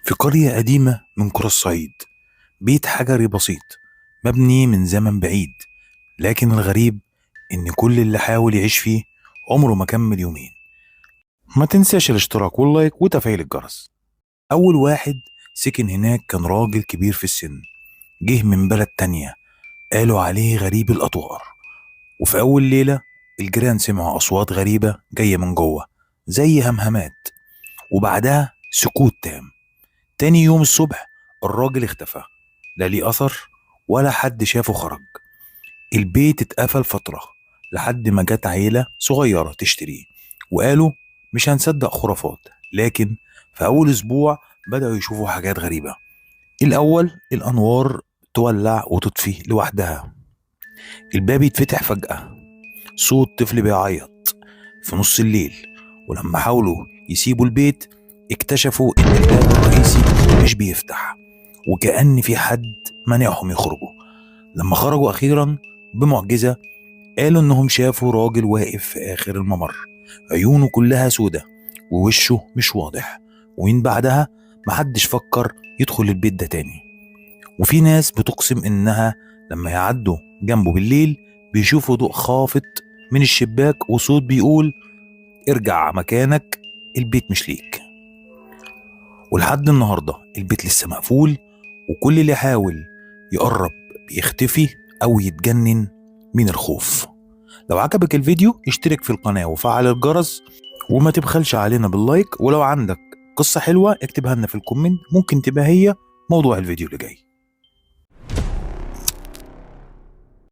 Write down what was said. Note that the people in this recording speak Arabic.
في قرية قديمة من قرى الصعيد، بيت حجري بسيط مبني من زمن بعيد. لكن الغريب إن كل اللي حاول يعيش فيه عمره ما كمل يومين. ما تنساش الاشتراك واللايك وتفعيل الجرس. أول واحد سكن هناك كان راجل كبير في السن، جه من بلد تانية، قالوا عليه غريب الأطوار. وفي أول ليلة الجيران سمعوا أصوات غريبة جاية من جوه، زي همهمات، وبعدها سكوت تام. تاني يوم الصبح الراجل اختفى، لا ليه أثر ولا حد شافه خرج. البيت اتقفل فترة لحد ما جت عيلة صغيرة تشتريه، وقالوا مش هنصدق خرافات. لكن في أول أسبوع بدأوا يشوفوا حاجات غريبة. الأول الأنوار تولع وتطفي لوحدها، الباب يتفتح فجأة، صوت طفل بيعيط في نص الليل. ولما حاولوا يسيبوا البيت اكتشفوا إن الباب الرئيسي مش بيفتح، وكأن في حد منعهم يخرجوا. لما خرجوا أخيرا بمعجزة قالوا إنهم شافوا راجل واقف في آخر الممر، عيونه كلها سودة ووشه مش واضح. ومن بعدها محدش فكر يدخل البيت ده تاني. وفي ناس بتقسم إنها لما يعدوا جنبه بالليل بيشوفوا ضوء خافت من الشباك وصوت بيقول ارجع مكانك، البيت مش ليك. ولحد النهاردة البيت لسه مقفول، وكل اللي يحاول يقرب بيختفي أو يتجنن من الخوف. لو عجبك الفيديو اشترك في القناة وفعل الجرس، وما تبخلش علينا باللايك. ولو عندك قصة حلوة اكتبها لنا في الكومنت، ممكن تبقى هي موضوع الفيديو اللي جاي.